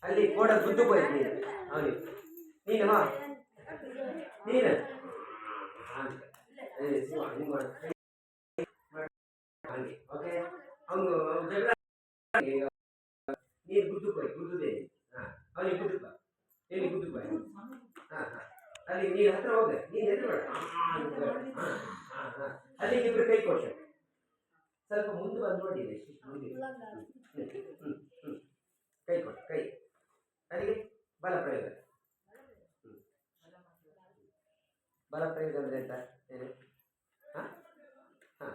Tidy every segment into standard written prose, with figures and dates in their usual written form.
ಅಲ್ಲಿ ಕೋಡ ಗುದ್ದು ಹೋಯ್ತು ನೀನು ಅವನಿಗೆ ನೀನು ಹಾ ನೀನು ಹಾಗೆ ಓಕೆ ಅವನು ಜಗಳ ನೀರು ಗುದ್ದು ಹೋಯ್ ಗುದ್ದುದೇ ಹಾಂ ಅವನಿಗೆ ಗುದ್ದು ಎಲ್ಲಿ ಗುದ್ದು ಹೋಯ್ ಹಾಂ ಹಾಂ ಅಲ್ಲಿ ನೀನು ಹತ್ರ ಹೋದೆ ನೀನು ಎದುರು ಬೇಡ ಅಲ್ಲಿಗೆ ಇಬ್ಬರು ಕೈ ಕೊಟ್ಟೆ ಸ್ವಲ್ಪ ಮುಂದೆ ಬಂದು ನೋಡಿ ಕೈ ಕೊಟ್ಟು ಕೈ ಅಲ್ಲಿಗೆ ಬಲ ಪ್ರಯೋಗ ಬಲ ಪ್ರಯೋಗ ಅಂದರೆ ಎಂತ ಏನು ಹಾಂ ಹಾಂ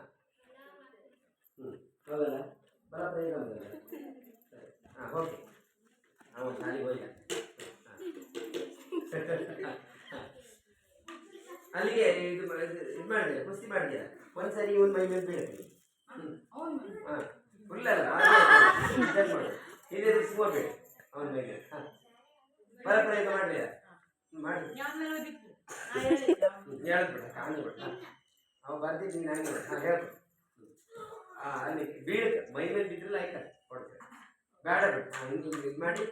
ಹೌದಲ್ಲ ಬಲ ಪ್ರಯೋಗ ಅಂದರೆ ಹಾಂ ಓಕೆ ಅವನು ಶಾಲೆಗೆ ಹೋಗಿಲ್ಲ ಅಲ್ಲಿಗೆ ಇದು ಮಾಡಿದೆ ಕುಸ್ತಿ ಮಾಡಿದ್ದೀರ ಒಂದ್ಸರಿ ಇವನ್ ಮೈ ಮೇಲೆ ಬೀಳ್ತೀನಿ ಹಾಂ ಫುಲ್ ಅಲ್ಲ ಮಾಡು ಇದೇ ಸಿಗುವ ಬೇಡ ಅವನ ಮೇಲೆ ಹಾಂ ಬಲ ಪ್ರಯೋಗ ಮಾಡಲಿಲ್ಲ ಮಾಡಿ ಹೇಳ್ಬಿಡ ಕಾಣಿಬಿಡ ಅವ ಬರ್ದಿದ್ದೀನಿ ನಂಗೆ ಹಾಂ ಹೇಳ್ಬಿಡು ಅಲ್ಲಿ ಬೀಳುತ್ತೆ ಮೈ ಮೇಲೆ ಬಿದ್ದಿಲ್ಲ ಆಯ್ತಾ ಕೊಡ್ತೇವೆ ಬೇಡ ಬಿಟ್ಟು ಹಿಂಗೆ ಇದು ಮಾಡಿ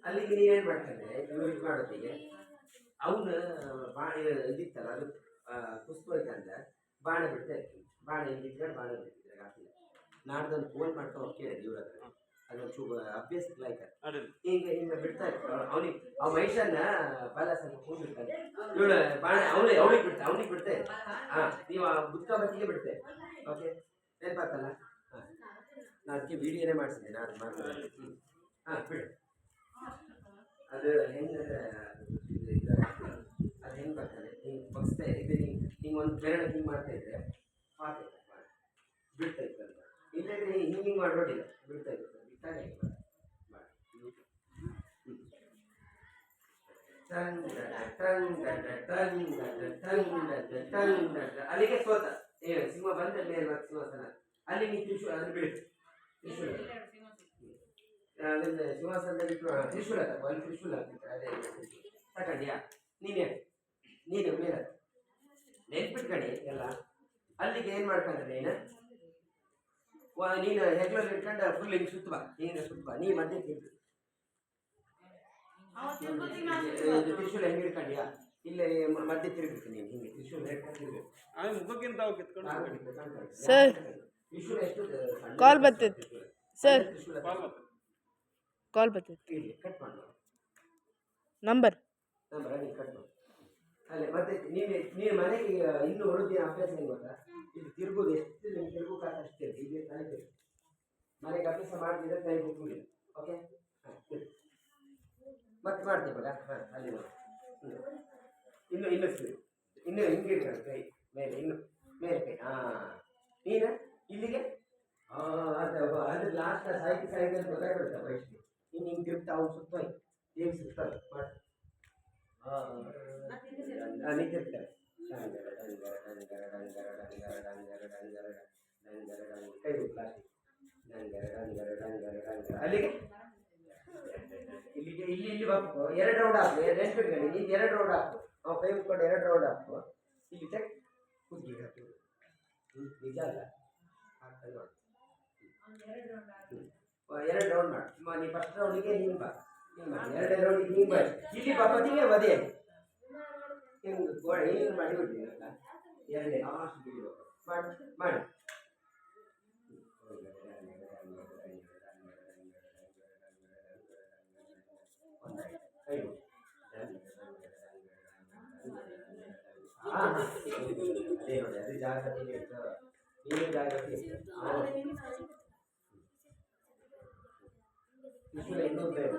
ಅಲ್ಲಿಗೆ ನೀವೇನು ಮಾಡ್ತಾನೆ ಇವ್ರು ಇದು ಮಾಡೋದಿಗೆ ಅವನು ಬಾಣ ಇದಿತ್ತಲ್ಲ ಅದು ಕುಸ್ಕೋಯ್ತಂದ್ರೆ ಬಾಣ ಬಿಡ್ತಾ ಇರ್ತೀನಿ ಬಾಣ ಹಿಂಗೆ ಇಟ್ಕೊಂಡು ಬಾಣ ಬಿಡ್ತಿದ್ರೆ ಹಾಕಿಲ್ಲ ನಾಡ್ದೊಂದು ಫೋನ್ ಮಾಡ್ತಾ ಹೋಗಿ ಕೇಳಿದೆ ಇವ್ರ ಹತ್ರ ಅದೊಂದು ಚೂರು ಅಭ್ಯಾಸಕ್ಕೆ ಲೈಕ್ ಹಿಂಗೆ ಹಿಂಗೆ ಬಿಡ್ತಾ ಇರ್ತಾರೆ ಅವನಿಗೆ ಆ ಮನುಷ್ಯನ ಬಲ ಸ್ವಲ್ಪ ಕೂಡಿರ್ತಾನೆ ಇವಳು ಬಾಣ ಅವಳಿಗೆ ಬಿಡ್ತಾ ಅವನಿಗೆ ಬಿಡ್ತೆ ಹಾಂ ನೀವು ಆ ಬುದ್ಕ ಬತ್ತಿಗೆ ಬಿಡ್ತೆ ಓಕೆ ನೆನಪಾತಲ್ಲ ಹಾಂ ನಾನು ಅದಕ್ಕೆ ವೀಡಿಯೋನೇ ಮಾಡಿಸಿದ್ದೆ ನಾನು ಮಾಡ್ತೀನಿ ಹಾಂ ಬಿಡು ಅದು ಹೆಂಗೆ ಅದು ಹೆಂಗೆ ಬರ್ತಾನೆ ಹಿಂಗೆ ಬಗ್ಸ್ತಾ ಇದು ಹಿಂಗೆ ಒಂದು ಬೆರಳು ಹಿಂಗೆ ಮಾಡ್ತಾ ಇದ್ರೆ ಪಾತೆ ಬಿಡ್ತಾ ಇತ್ತು ಅಂತ ಇಲ್ಲದ್ರೆ ಹಿಂಗೆ ಮಾಡೋದಿಲ್ಲ ಬಿಡ್ತಾ ಇತ್ತು ಬಿಟ್ಟಾಗ ಅಲ್ಲಿಗೆ ಸೋತ ಏನು ಸಿಂಹ ಬಂದ ಮೇಲೆ ಮತ್ತೆ ಸಿಂಹಾಸನ ಅಲ್ಲಿ ನೀವು ತ್ರಿಶೂಲ ಅದು ಬೀಳುತ್ತೆ ತ್ರಿಶೂಲ ಅದರಿಂದ ಸಿಂಹಾಸನದಲ್ಲಿ ತ್ರಿಶೂಲ ಅಲ್ಲಿ ತ್ರಿಶೂಲ ಆಗ್ತಿತ್ತು ಅದೇ ತಗೊಂಡ್ಯಾ ನೀನು ಮೇಲೆ ನೆನ್ಪಿಟ್ಕಣಿ ಎಲ್ಲ ಅಲ್ಲಿಗೆ ಏನು ಮಾಡ್ಕೊಂಡ್ರೆ ನೀನು ಹೆಗ್ಲಲ್ಲಿ ಇಟ್ಕೊಂಡು ಫುಲ್ ಹಿಂಗೆ ಸುತ್ತಬಾ ಹಿಂಗೆ ಸುತ್ತಬಾ ನೀ ಮಧ್ಯೆ ತಿರ್ಗಿ ತ್ರಿಶೂಲ ಹೆಂಗೆ ಇಟ್ಕೊಂಡ್ಯಾ ಇಲ್ಲೇ ಮಧ್ಯೆ ತಿರುಗಿರ್ತೀನಿ ನೀನು ಹಿಂಗೆ ತ್ರಿಶೂಲ ಹಿಡ್ಕೊಂಡು ಸರ್ ಕಾಲ್ ಬರ್ತೈತೆ ಸರ್ ಕಾಲ್ ಬರ್ತೈತೆ ಕಟ್ ಮಾಡು ನಂಬರ್ ಅಲ್ಲಿ ಕಟ್ ಮಾಡು ಅಲ್ಲೇ ಮತ್ತೆ ನೀನು ಮನೆಗೆ ಇನ್ನೂ ಹೊರದಿನ ಅಭ್ಯಾಸ ಏನು ಗೊತ್ತಾ ಇದು ತಿರುಗೋದು ಎಷ್ಟು ನಿಮ್ಗೆ ತಿರುಗೋಕ್ಕಾಗ ಅಷ್ಟೇ ಇದೆ ತಲೆ ತಿರುಗಿ ಮನೆಗೆ ಅಭ್ಯಾಸ ಮಾಡ್ತಿದ್ರೆ ಕೈ ಹೋಗಿಲ್ಲ ಓಕೆ ಹಾಂ ಮತ್ತೆ ಮಾಡ್ತೀವಲ್ಲ ಹಾಂ ಅಲ್ಲಿ ನೋಡಿ ಇನ್ನೂ ಸ್ಪೀಡ್ ಇನ್ನೂ ಹಿಂಗೆ ಇರ್ತಾರೆ ಕೈ ಮೇಲೆ ಇನ್ನು ಮೇಲೆ ಕೈ ಹಾಂ ನೀನು ಇಲ್ಲಿಗೆ ಅದು ಲಾಸ್ಟ್ ಸಾಹಿತ್ಯ ಗೊತ್ತಾಗ್ಬಿಡುತ್ತೆ ವಯಸ್ಸಿಗೆ ಇನ್ನು ಹಿಂಗೆ ತಿರುಗ್ತಾ ಅವ್ನು ಸುತ್ತೋಯ್ತು ಹೇಗೆ ಸುತ್ತಾರೆ ಮಾಡಿ ನಿಂತಿರ್ತಾರೆ ಕೈ ಪ್ಲಾಸ್ಟಿಕ್ ಅಲ್ಲಿಗೆ ಇಲ್ಲಿಗೆ ಇಲ್ಲಿ ಬರ್ಬೇಕು 2 ರೌಂಡ್ ಹಾಕು ನೆನ್ಪಿಟ್ಕೊಂಡು ನೀನು 2 ರೌಂಡ್ ಹಾಕು ನಾವು ಕೈ ಮುಟ್ಕೊಂಡು 2 ರೌಂಡ್ ಹಾಕು ಇಲ್ಲಿ ಚೆಕ್ ಕುದ್ದಿಗೆ ಹಾಕು ನಿಜ ಅಲ್ಲ ಹಾಕ್ತಾರೆ ನೋಡಿ 2 ರೌಂಡ್ ಮಾಡಿ ನೀ ಫಸ್ಟ್ ರೌಂಡಿಗೆ ಹಿಂಗೆ ಬಾ ಹಿಂಗೆ 2 ರೌಂಡಿಗೆ ಹಿಂಗೆ ಮಾಡಿ ಇಲ್ಲಿ ಬಾಪತಿಗೆ ಒದೆ ಹಿಂಗೆ ಗೋಡೆ ಹಿಂಗೆ ಮಾಡಿಬಿಡ್ತೀನಿ ಅಲ್ಲ 2 ಲಾಸ್ಟ್ ಬಿಡಿ ಮಾಡಿ ಅದೇ ನೋಡಿ ಅದು ಜಾಗೃತಿ ನೀನು ಜಾಗೃತಿ ಇನ್ನೂ ಬೇಡ